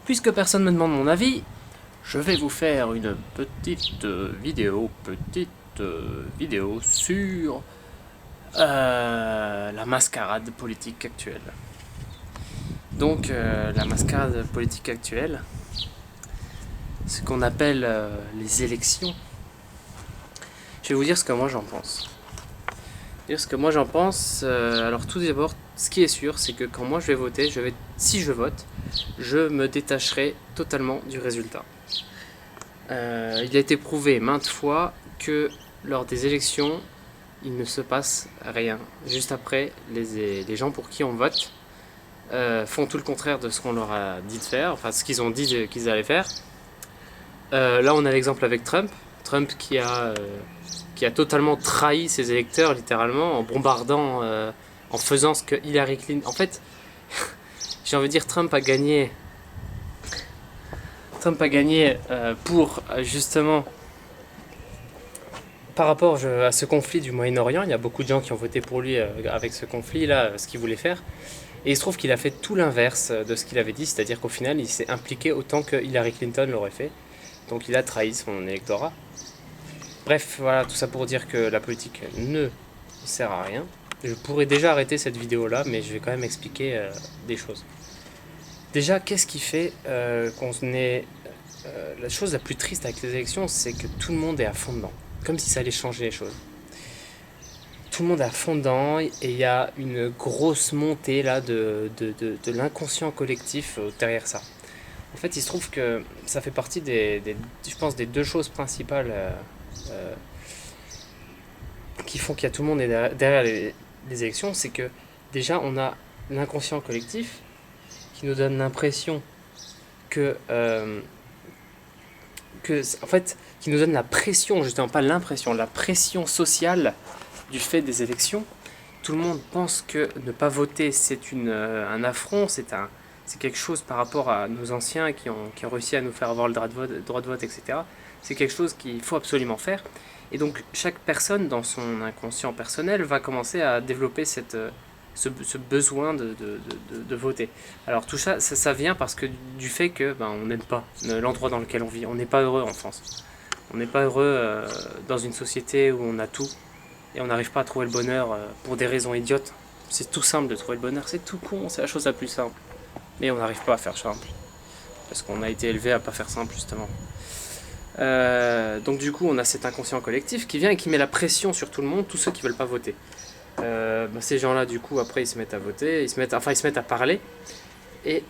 Puisque personne ne me demande mon avis, je vais vous faire une petite vidéo sur la mascarade politique actuelle. Donc la mascarade politique actuelle, ce qu'on appelle les élections. Je vais vous dire ce que moi j'en pense. Alors tout d'abord, ce qui est sûr, c'est que quand moi je vais voter, si je vote, je me détacherai totalement du résultat. Il a été prouvé maintes fois que lors des élections, il ne se passe rien. Juste après, les gens pour qui on vote font tout le contraire de ce qu'on leur a dit de faire, enfin ce qu'ils ont dit qu'ils allaient faire. Là, on a l'exemple avec Trump. Trump qui a totalement trahi ses électeurs, littéralement, en bombardant, en faisant ce que Hillary Clinton... En fait, j'ai envie de dire, Trump a gagné pour, justement, par rapport à ce conflit du Moyen-Orient. Il y a beaucoup de gens qui ont voté pour lui avec ce conflit-là, ce qu'il voulait faire. Et il se trouve qu'il a fait tout l'inverse de ce qu'il avait dit, c'est-à-dire qu'au final, il s'est impliqué autant que Hillary Clinton l'aurait fait. Donc il a trahi son électorat. Bref, voilà, tout ça pour dire que la politique ne sert à rien. Je pourrais déjà arrêter cette vidéo-là, mais je vais quand même expliquer des choses. Déjà, qu'est-ce qui fait qu'on est... la chose la plus triste avec les élections, c'est que tout le monde est à fond dedans. Comme si ça allait changer les choses. Tout le monde est à fond dedans, et il y a une grosse montée là de l'inconscient collectif derrière ça. En fait, il se trouve que ça fait partie je pense, des deux choses principales euh, qui font qu'il y a tout le monde derrière les élections. C'est que déjà, on a l'inconscient collectif qui nous donne l'impression en fait, qui nous donne la pression, justement, pas l'impression, la pression sociale du fait des élections. Tout le monde pense que ne pas voter, c'est un affront, c'est quelque chose par rapport à nos anciens qui ont réussi à nous faire avoir le droit de vote, etc. C'est quelque chose qu'il faut absolument faire. Et donc chaque personne dans son inconscient personnel va commencer à développer ce besoin de voter. Alors tout ça, ça vient parce que du fait que on n'aime pas l'endroit dans lequel on vit. On n'est pas heureux en France. On n'est pas heureux dans une société où on a tout et on n'arrive pas à trouver le bonheur pour des raisons idiotes. C'est tout simple de trouver le bonheur, c'est tout con, c'est la chose la plus simple. Mais on n'arrive pas à faire simple. Parce qu'on a été élevé à pas faire simple, justement. Donc du coup, on a cet inconscient collectif qui vient et qui met la pression sur tout le monde, tous ceux qui veulent pas voter. Ces gens-là, du coup, après, ils se mettent à voter, ils se mettent à parler, et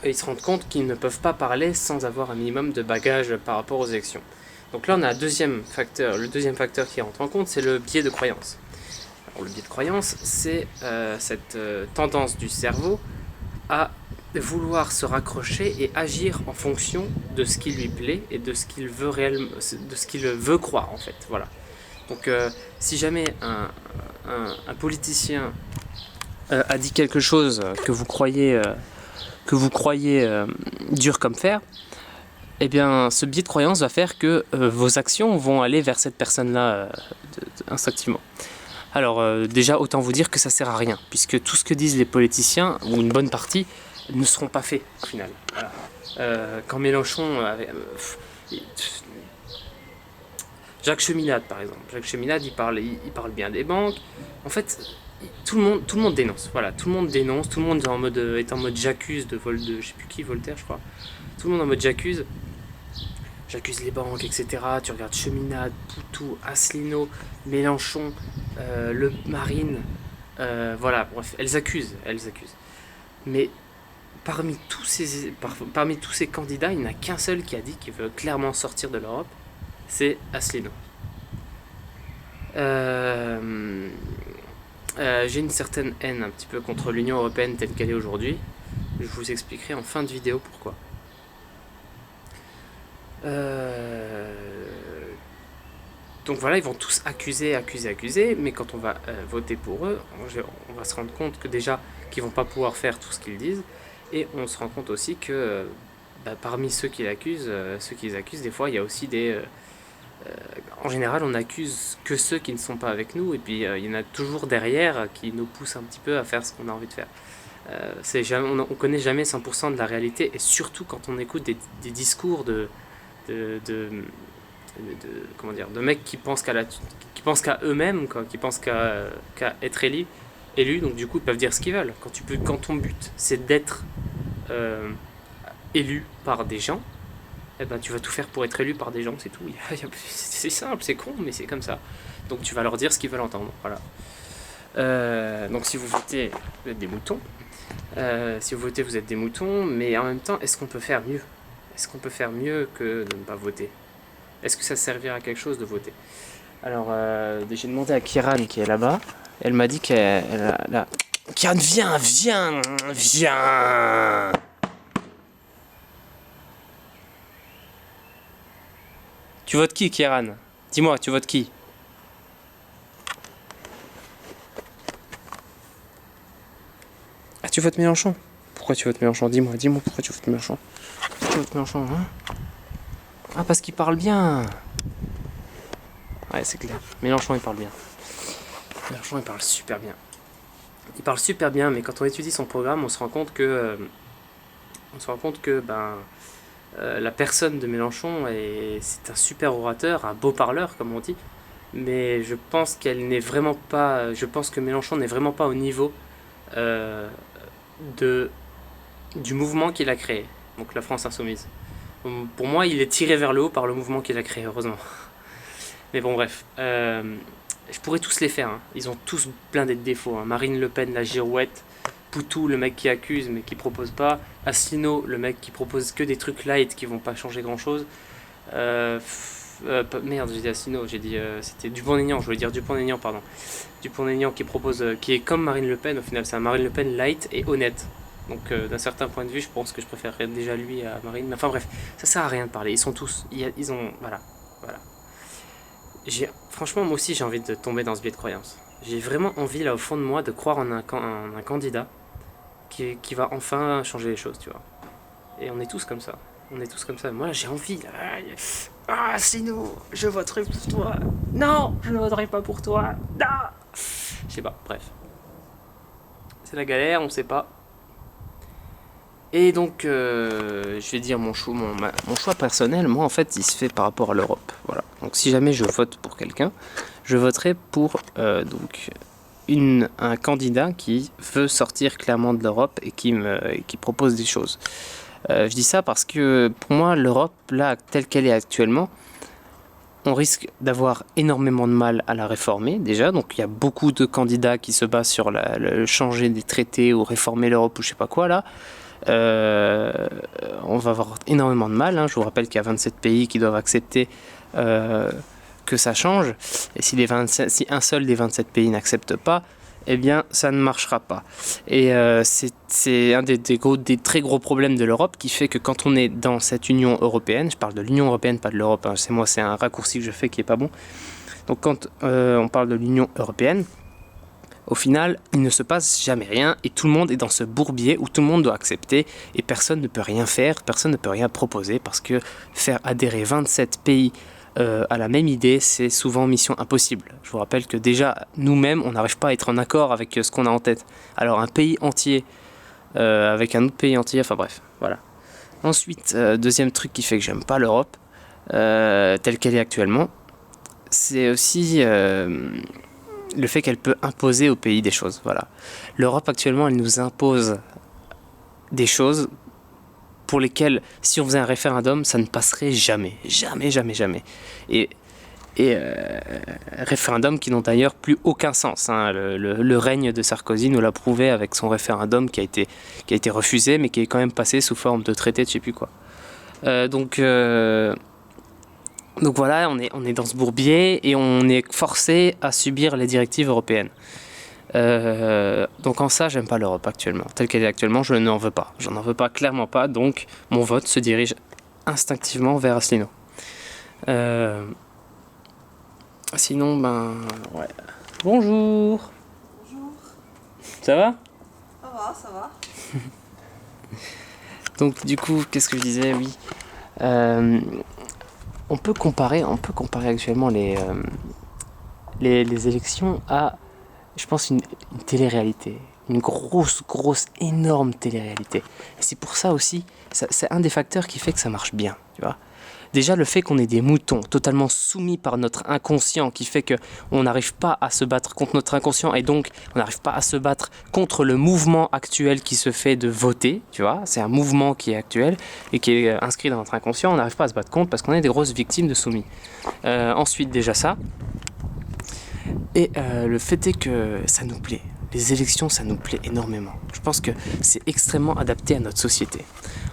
ils se rendent compte qu'ils ne peuvent pas parler sans avoir un minimum de bagage par rapport aux élections. Donc là, on a le deuxième facteur qui rentre en compte, c'est le biais de croyance. Alors, le biais de croyance, c'est cette tendance du cerveau à vouloir se raccrocher et agir en fonction de ce qui lui plaît et de ce qu'il veut réellement, de ce qu'il veut croire en fait. Voilà. Donc si jamais un politicien a dit quelque chose que vous croyez dur comme fer, eh bien ce biais de croyance va faire que vos actions vont aller vers cette personne-là instinctivement. Alors déjà, autant vous dire que ça sert à rien, puisque tout ce que disent les politiciens, ou une bonne partie, ne seront pas faits au final. Voilà. Quand Mélenchon Jacques Cheminade par exemple. Jacques Cheminade, il parle bien des banques. En fait, tout le monde dénonce. Voilà, tout le monde dénonce. Tout le monde est en mode j'accuse de je sais plus qui, Voltaire, je crois. Tout le monde en mode j'accuse les banques, etc. Tu regardes Cheminade, Poutou, Asselineau, Mélenchon, Le Marine. Voilà, bref, elles accusent. Mais parmi tous ces candidats, il n'y en a qu'un seul qui a dit qu'il veut clairement sortir de l'Europe. C'est Asselineau. J'ai une certaine haine un petit peu contre l'Union Européenne telle qu'elle est aujourd'hui. Je vous expliquerai en fin de vidéo pourquoi. Donc voilà, ils vont tous accuser, mais quand on va voter pour eux, on va se rendre compte que déjà qu'ils vont pas pouvoir faire tout ce qu'ils disent, et on se rend compte aussi que parmi ceux qui les accusent, des fois il y a aussi en général, on accuse que ceux qui ne sont pas avec nous, et puis il y en a toujours derrière qui nous poussent un petit peu à faire ce qu'on a envie de faire. On connaît jamais 100% de la réalité, et surtout quand on écoute des discours de, de, comment dire, de mecs qui pensent qu'à eux-mêmes, quoi, qui pensent qu'à être élus, donc du coup ils peuvent dire ce qu'ils veulent. Quand ton but c'est d'être euh, élu par des gens, eh ben, tu vas tout faire pour être élu par des gens, c'est tout. C'est simple, c'est con, mais c'est comme ça. Donc tu vas leur dire ce qu'ils veulent entendre. Voilà. Donc si vous votez, vous êtes des moutons. Si vous votez, vous êtes des moutons, mais en même temps, est-ce qu'on peut faire mieux? Est-ce qu'on peut faire mieux que de ne pas voter? Est-ce que ça servira à quelque chose de voter? Alors, j'ai demandé à Kiran qui est là-bas. Elle m'a dit Kiran, viens. Tu votes qui, Kiran? Dis-moi, tu votes qui? Ah, tu votes Mélenchon? Pourquoi tu votes Mélenchon? Dis-moi pourquoi tu votes Mélenchon. Pourquoi tu votes Mélenchon, hein? Ah, parce qu'il parle bien. Ouais, c'est clair. Mélenchon, il parle bien. Mélenchon, il parle super bien. Il parle super bien, mais quand on étudie son programme, on se rend compte que la personne de Mélenchon, c'est un super orateur, un beau parleur, comme on dit, mais je pense que Mélenchon n'est vraiment pas au niveau euh, de, du mouvement qu'il a créé, donc la France Insoumise. Pour moi, il est tiré vers le haut par le mouvement qu'il a créé, heureusement. Mais bon, bref. Je pourrais tous les faire, hein. Ils ont tous plein de défauts, hein. Marine Le Pen, la girouette. Poutou, le mec qui accuse mais qui propose pas. Asselineau, le mec qui propose que des trucs light qui vont pas changer grand chose. Merde, j'ai dit Asselineau, c'était Dupont-Aignan, je voulais dire Dupont-Aignan, pardon. Dupont-Aignan qui propose, qui est comme Marine Le Pen, au final, c'est un Marine Le Pen light et honnête. Donc, d'un certain point de vue, je pense que je préférerais déjà lui à Marine. Mais enfin, bref, ça sert à rien de parler. Ils sont tous. Ils ont. Voilà. Voilà. Franchement, moi aussi, j'ai envie de tomber dans ce biais de croyance. J'ai vraiment envie, là, au fond de moi, de croire en un candidat qui va enfin changer les choses, tu vois. Et on est tous comme ça. On est tous comme ça. Moi, j'ai envie. Ah, sinon, je voterai pour toi. Non, je ne voterai pas pour toi. Non. Je sais pas, bref. C'est la galère, on sait pas. Et donc, je vais dire mon choix personnel, moi en fait, il se fait par rapport à l'Europe. Voilà. Donc, si jamais je vote pour quelqu'un, je voterai pour un candidat qui veut sortir clairement de l'Europe et qui propose des choses. Je dis ça parce que pour moi, l'Europe, là, telle qu'elle est actuellement, on risque d'avoir énormément de mal à la réformer déjà. Donc il y a beaucoup de candidats qui se basent sur le changer des traités ou réformer l'Europe ou je sais pas quoi là. On va avoir énormément de mal, hein. Je vous rappelle qu'il y a 27 pays qui doivent accepter que ça change. Et si un seul des 27 pays n'accepte pas, eh bien ça ne marchera pas. Et c'est un des très gros problèmes de l'Europe qui fait que quand on est dans cette Union européenne, je parle de l'Union européenne, pas de l'Europe, hein, c'est un raccourci que je fais qui est pas bon. Donc quand on parle de l'Union européenne, au final, il ne se passe jamais rien et tout le monde est dans ce bourbier où tout le monde doit accepter et personne ne peut rien faire, personne ne peut rien proposer parce que faire adhérer 27 pays à la même idée, c'est souvent mission impossible. Je vous rappelle que déjà, nous-mêmes, on n'arrive pas à être en accord avec ce qu'on a en tête. Alors un pays entier avec un autre pays entier, enfin bref, voilà. Ensuite, deuxième truc qui fait que j'aime pas l'Europe, telle qu'elle est actuellement, c'est aussi le fait qu'elle peut imposer au pays des choses. Voilà. L'Europe actuellement, elle nous impose des choses pour lesquelles, si on faisait un référendum, ça ne passerait jamais. Jamais, jamais, jamais. Et référendums qui n'ont d'ailleurs plus aucun sens, hein. Le règne de Sarkozy nous l'a prouvé avec son référendum qui a été refusé, mais qui est quand même passé sous forme de traité de je sais plus quoi. Donc voilà, on est dans ce bourbier et on est forcé à subir les directives européennes. Donc en ça, j'aime pas l'Europe actuellement. Telle qu'elle est actuellement, je n'en veux pas. J'en veux pas, clairement pas. Donc mon vote se dirige instinctivement vers Asselineau. Sinon, ouais. Bonjour. Bonjour. Ça va? Ça va. Donc du coup, qu'est-ce que je disais? Oui. On peut comparer actuellement les élections à, je pense, une télé-réalité. une grosse, énorme télé-réalité. Et c'est pour ça aussi, c'est un des facteurs qui fait que ça marche bien, tu vois. Déjà, le fait qu'on ait des moutons totalement soumis par notre inconscient, qui fait qu'on n'arrive pas à se battre contre notre inconscient, et donc on n'arrive pas à se battre contre le mouvement actuel qui se fait de voter, tu vois. C'est un mouvement qui est actuel et qui est inscrit dans notre inconscient, on n'arrive pas à se battre contre parce qu'on est des grosses victimes de soumis. Ensuite, déjà ça. Et le fait est que ça nous plaît. Les élections, ça nous plaît énormément. Je pense que c'est extrêmement adapté à notre société.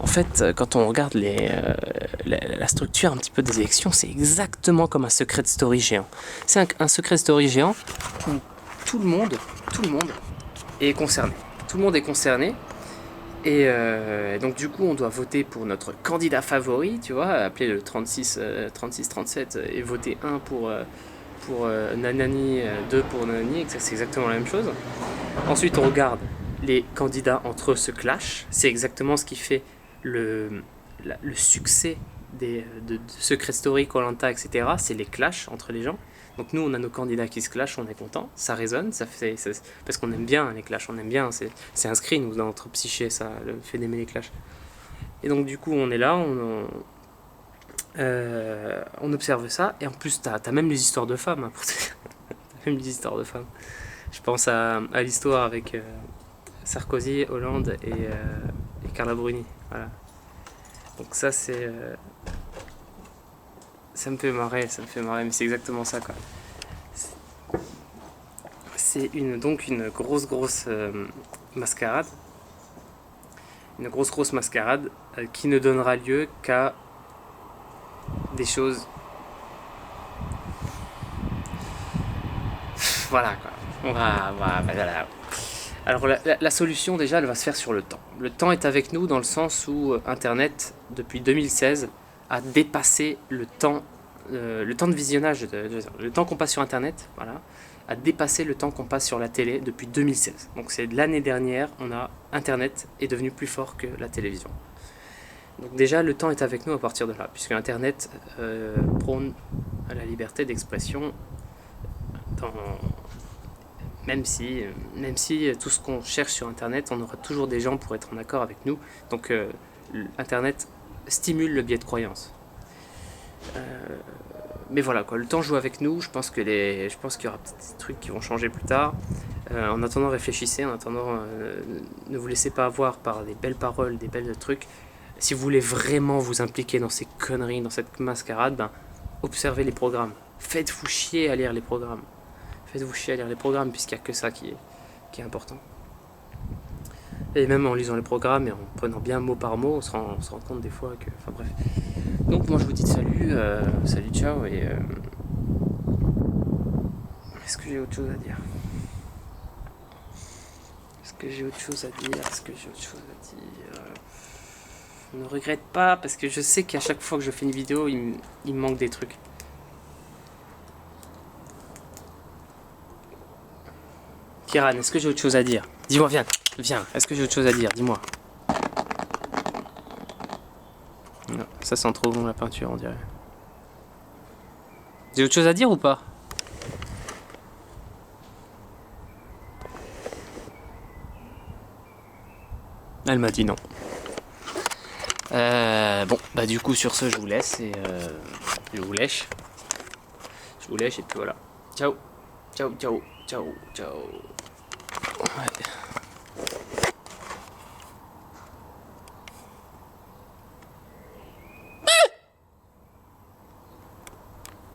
En fait, quand on regarde la structure un petit peu des élections, c'est exactement comme un secret story géant. C'est un secret story géant où tout le monde est concerné. Tout le monde est concerné. Et donc du coup, on doit voter pour notre candidat favori, tu vois, appeler le 36-37 et voter 1 pour Nanani, 2 pour Nanani, c'est exactement la même chose. Ensuite, on regarde les candidats entre eux se clash. C'est exactement ce qui fait le succès de Secret Story, Koh Lanta, etc. C'est les clashs entre les gens. Donc nous, on a nos candidats qui se clashent, on est content, ça résonne, parce qu'on aime bien les clashs, on aime bien, c'est inscrit nous dans notre psyché, ça, le fait d'aimer les clashs. Et donc du coup, on est là, on observe ça, et en plus, t'as même les histoires de femmes. Hein, t'as même les histoires de femmes. Je pense à l'histoire avec Sarkozy, Hollande et Carla Bruni. Voilà. Donc ça, ça me fait marrer, mais c'est exactement ça, quoi. C'est donc une grosse mascarade. Une grosse mascarade qui ne donnera lieu qu'à des choses. Voilà, quoi. Voilà. Alors la solution déjà, elle va se faire sur le temps. Le temps est avec nous dans le sens où Internet, depuis 2016, a dépassé le temps de visionnage, le temps qu'on passe sur Internet, voilà, a dépassé le temps qu'on passe sur la télé depuis 2016. Donc c'est l'année dernière, Internet est devenu plus fort que la télévision. Donc déjà, le temps est avec nous à partir de là, puisque Internet prône à la liberté d'expression, même si tout ce qu'on cherche sur Internet, on aura toujours des gens pour être en accord avec nous. Donc Internet stimule le biais de croyance. Mais voilà, quoi, le temps joue avec nous. Je pense qu'il y aura peut-être des trucs qui vont changer plus tard. En attendant, réfléchissez. En attendant, ne vous laissez pas avoir par des belles paroles, des belles trucs. Si vous voulez vraiment vous impliquer dans ces conneries, dans cette mascarade, observez les programmes. Faites-vous chier à lire les programmes. Puisqu'il n'y a que ça qui est important. Et même en lisant les programmes et en prenant bien mot par mot, on se rend compte des fois que... Enfin bref. Donc moi je vous dis salut, ciao, et... Est-ce que j'ai autre chose à dire ? Ne regrette pas, parce que je sais qu'à chaque fois que je fais une vidéo, il me manque des trucs. Kiran, est-ce que j'ai autre chose à dire ? Dis-moi, viens, est-ce que j'ai autre chose à dire ? Dis-moi. Non, ça sent trop bon la peinture, on dirait. J'ai autre chose à dire ou pas ? Elle m'a dit non. Bon, bah du coup sur ce je vous laisse et je vous lèche et puis voilà. Ciao. Ouais.